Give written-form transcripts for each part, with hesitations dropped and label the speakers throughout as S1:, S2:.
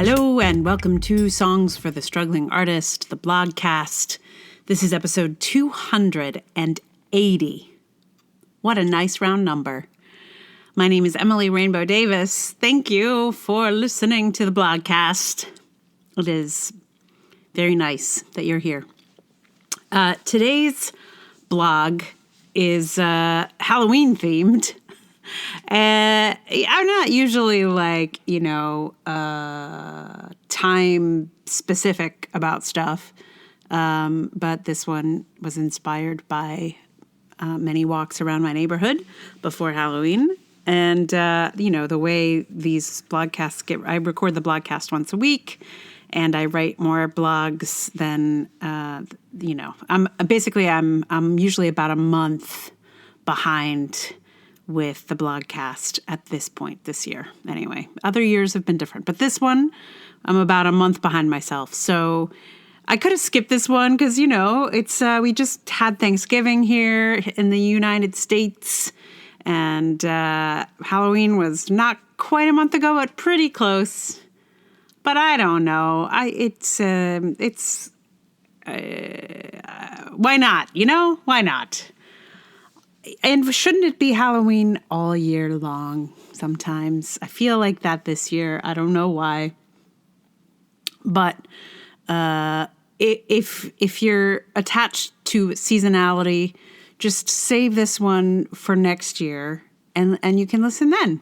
S1: Hello and welcome to Songs for the Struggling Artist, the blogcast. This is episode 280. What a nice round number. My name is Emily Rainbow Davis. Thank you for listening to the blogcast. It is very nice that you're here. Today's blog is Halloween themed. I'm not usually time specific about stuff. But this one was inspired by many walks around my neighborhood before Halloween. And, the way these blogcasts I record the blogcast once a week and I write more blogs than, I'm usually about a month behind with the blogcast at this point this year. Anyway, other years have been different, but this one, I'm about a month behind myself. So I could have skipped this one because, it's we just had Thanksgiving here in the United States, and Halloween was not quite a month ago, but pretty close. But I don't know. Why not? Why not? And shouldn't it be Halloween all year long sometimes? I feel like that this year. I don't know why. But if you're attached to seasonality, just save this one for next year and you can listen then.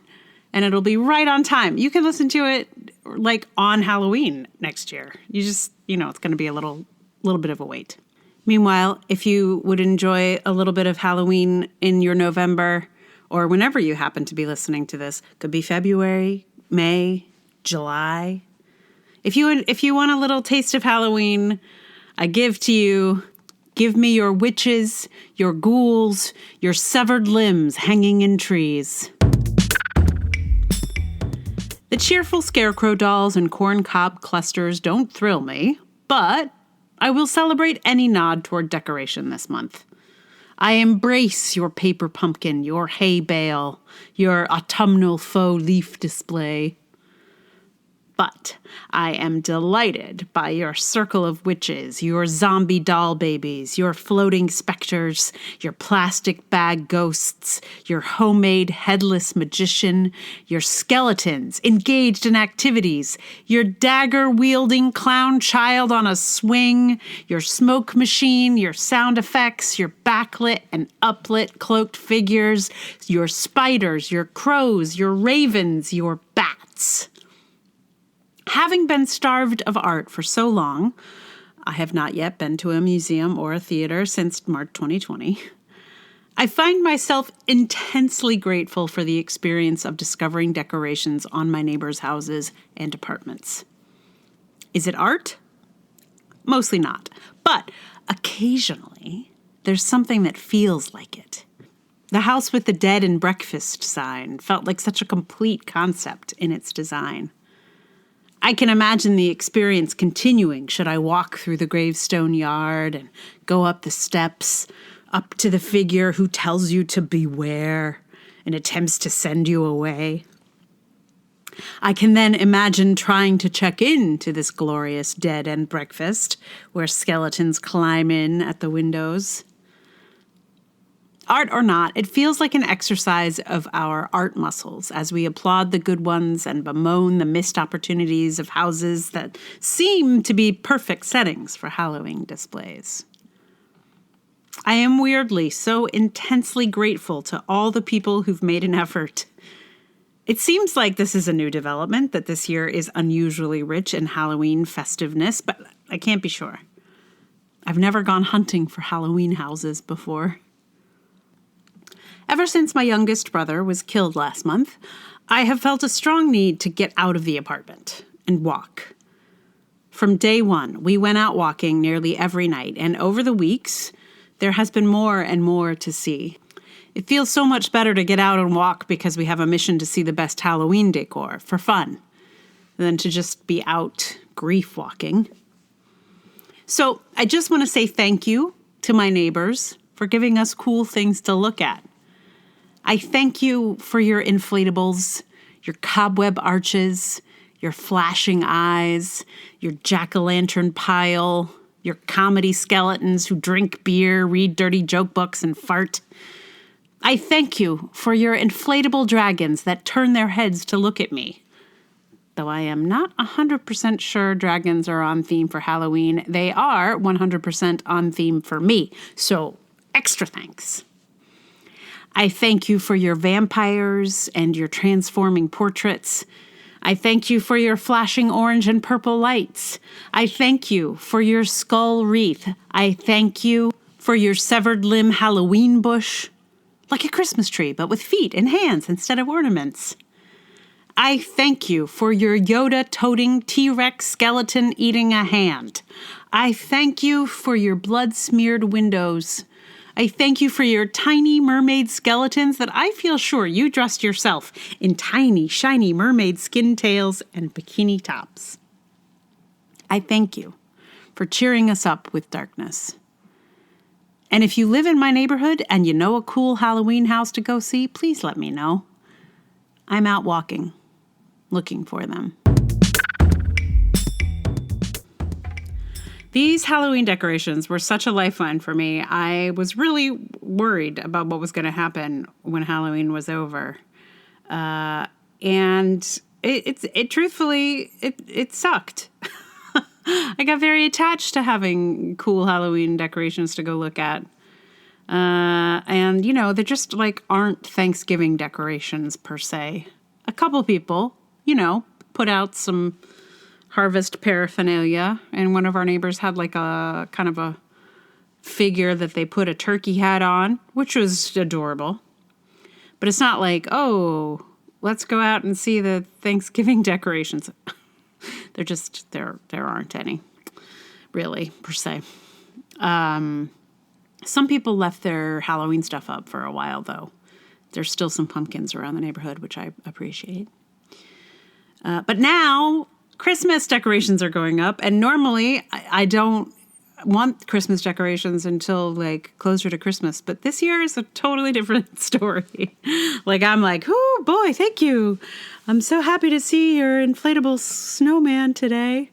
S1: And it'll be right on time. You can listen to it on Halloween next year. You just, it's going to be a little bit of a wait. Meanwhile, if you would enjoy a little bit of Halloween in your November or whenever you happen to be listening to this, could be February, May, July. If you want a little taste of Halloween, I give me your witches, your ghouls, your severed limbs hanging in trees. The cheerful scarecrow dolls and corn cob clusters don't thrill me, but I will celebrate any nod toward decoration this month. I embrace your paper pumpkin, your hay bale, your autumnal faux leaf display. But I am delighted by your circle of witches, your zombie doll babies, your floating spectres, your plastic bag ghosts, your homemade headless magician, your skeletons engaged in activities, your dagger wielding clown child on a swing, your smoke machine, your sound effects, your backlit and uplit cloaked figures, your spiders, your crows, your ravens, your bats. Having been starved of art for so long, I have not yet been to a museum or a theater since March 2020. I find myself intensely grateful for the experience of discovering decorations on my neighbors' houses and apartments. Is it art? Mostly not, but occasionally there's something that feels like it. The house with the dead and breakfast sign felt like such a complete concept in its design. I can imagine the experience continuing should I walk through the gravestone yard and go up the steps, up to the figure who tells you to beware and attempts to send you away. I can then imagine trying to check in to this glorious dead and breakfast where skeletons climb in at the windows. Art or not, it feels like an exercise of our art muscles as we applaud the good ones and bemoan the missed opportunities of houses that seem to be perfect settings for Halloween displays. I am weirdly so intensely grateful to all the people who've made an effort. It seems like this is a new development, that this year is unusually rich in Halloween festiveness, but I can't be sure. I've never gone hunting for Halloween houses before. Ever since my youngest brother was killed last month, I have felt a strong need to get out of the apartment and walk. From day one, we went out walking nearly every night, and over the weeks, there has been more and more to see. It feels so much better to get out and walk because we have a mission to see the best Halloween decor for fun than to just be out grief walking. So I just want to say thank you to my neighbors for giving us cool things to look at. I thank you for your inflatables, your cobweb arches, your flashing eyes, your jack-o'-lantern pile, your comedy skeletons who drink beer, read dirty joke books, and fart. I thank you for your inflatable dragons that turn their heads to look at me. Though I am not 100% sure dragons are on theme for Halloween, they are 100% on theme for me. So, extra thanks. I thank you for your vampires and your transforming portraits. I thank you for your flashing orange and purple lights. I thank you for your skull wreath. I thank you for your severed limb Halloween bush, like a Christmas tree, but with feet and hands instead of ornaments. I thank you for your Yoda-toting T-Rex skeleton eating a hand. I thank you for your blood-smeared windows. I thank you for your tiny mermaid skeletons that I feel sure you dressed yourself in tiny, shiny mermaid skin tails and bikini tops. I thank you for cheering us up with darkness. And if you live in my neighborhood and you know a cool Halloween house to go see, please let me know. I'm out walking, looking for them. These Halloween decorations were such a lifeline for me. I was really worried about what was going to happen when Halloween was over. And it truthfully sucked. I got very attached to having cool Halloween decorations to go look at. And, you know, they just like aren't Thanksgiving decorations per se. A couple people, you know, put out some harvest paraphernalia, and one of our neighbors had like a kind of a figure that they put a turkey hat on, which was adorable. But it's not like, oh, let's go out and see the Thanksgiving decorations. there aren't any, really, per se. Some people left their Halloween stuff up for a while, though. There's still some pumpkins around the neighborhood, which I appreciate. But now Christmas decorations are going up, and normally I don't want Christmas decorations until like closer to Christmas, but this year is a totally different story. Like I'm like, oh boy, thank you. I'm so happy to see your inflatable snowman today.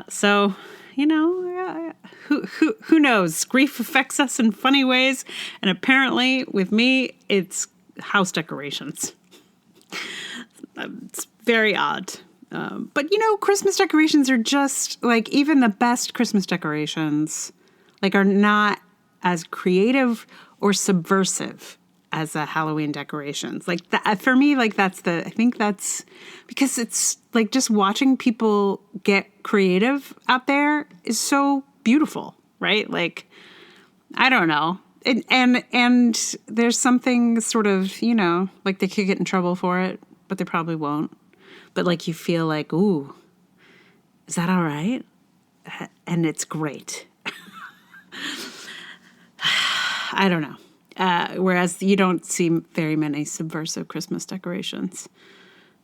S1: So, you know, who knows? Grief affects us in funny ways, and apparently with me, it's house decorations. It's very odd. But, you know, Christmas decorations are just, like, even the best Christmas decorations, like, are not as creative or subversive as the Halloween decorations. Like, that, for me, like, I think that's, because it's, like, just watching people get creative out there is so beautiful, right? Like, I don't know. And there's something sort of, you know, like, they could get in trouble for it, but they probably won't. But, like, you feel like, ooh, is that all right? And it's great. I don't know. Whereas you don't see very many subversive Christmas decorations.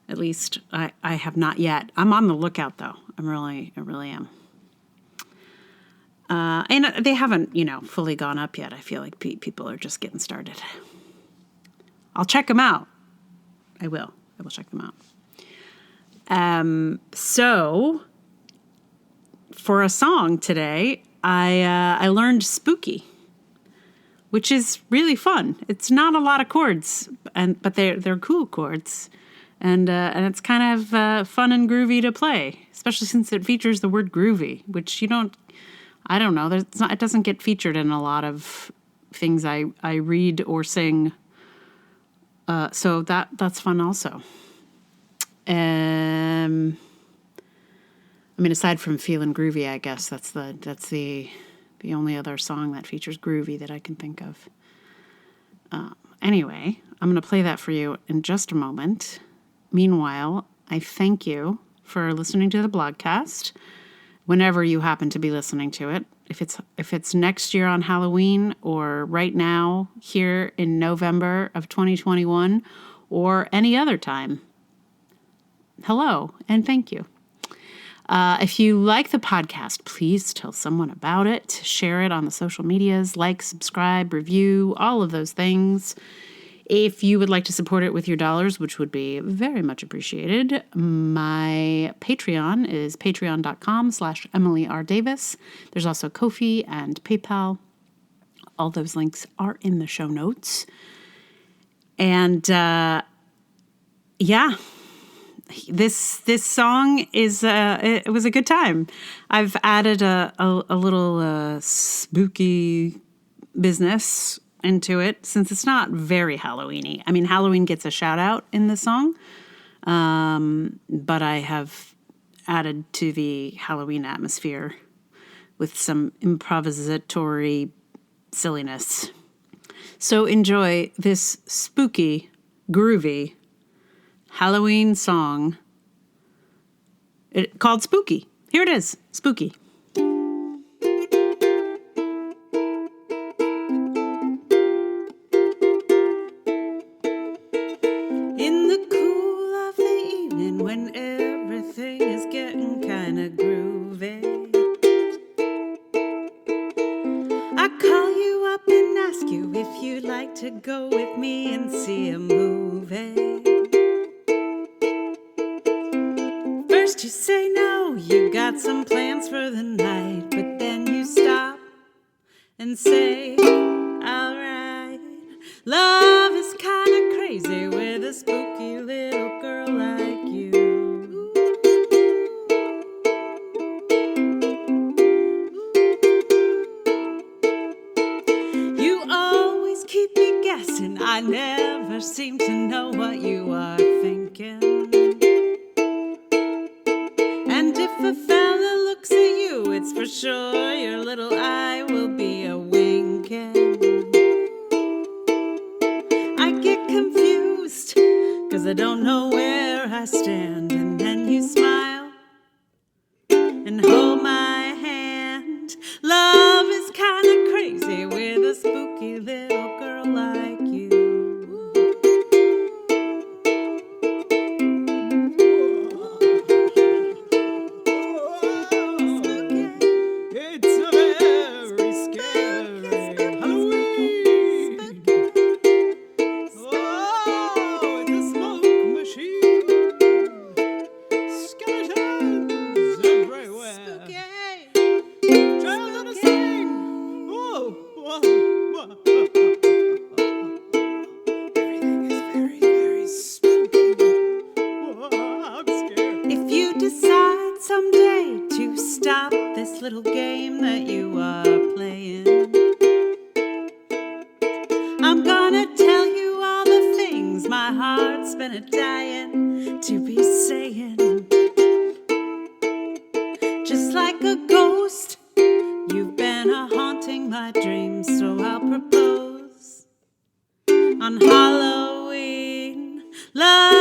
S1: At least I have not yet. I'm on the lookout, though. I really am. And they haven't, you know, fully gone up yet. I feel like people are just getting started. I'll check them out. I will check them out. So for a song today, I learned Spooky, which is really fun. It's not a lot of chords, but they're cool chords, and it's kind of fun and groovy to play, especially since it features the word groovy, which I don't know. It doesn't get featured in a lot of things I read or sing. So that's fun also. I mean, aside from Feelin' Groovy, I guess that's the only other song that features groovy that I can think of. Anyway, I'm going to play that for you in just a moment. Meanwhile, I thank you for listening to the blogcast. Whenever you happen to be listening to it, if it's next year on Halloween or right now here in November of 2021 or any other time. Hello, and thank you. If you like the podcast, please tell someone about it. Share it on the social medias, like, subscribe, review, all of those things. If you would like to support it with your dollars, which would be very much appreciated, my Patreon is patreon.com/Emily R. Davis. There's also Ko-fi and PayPal. All those links are in the show notes. And this song is it was a good time. I've added a little spooky business into it since it's not very Halloweeny. I mean, Halloween gets a shout out in the song, but I have added to the Halloween atmosphere with some improvisatory silliness. So enjoy this spooky, groovy Halloween song called Spooky. Here it is, Spooky. In the cool of the evening when everything is getting kind of groovy, I call you up and ask you if you'd like to go with me and see a movie. First you say no, you got some plans for the night, but then you stop and say, alright, love is kinda crazy with a spooky little girl like you. You always keep me guessing, I never seem to know what you are thinking. And if a fella looks at you, it's for sure your little eye will be a winking. I get confused, 'cause I don't know where I stand. And then you smile and hold my hand. Love is kinda crazy with a spooky little girl like you. Little game that you are playing, I'm gonna tell you all the things my heart's been a-dying to be saying. Just like a ghost, you've been a-haunting my dreams, so I'll propose on Halloween. Love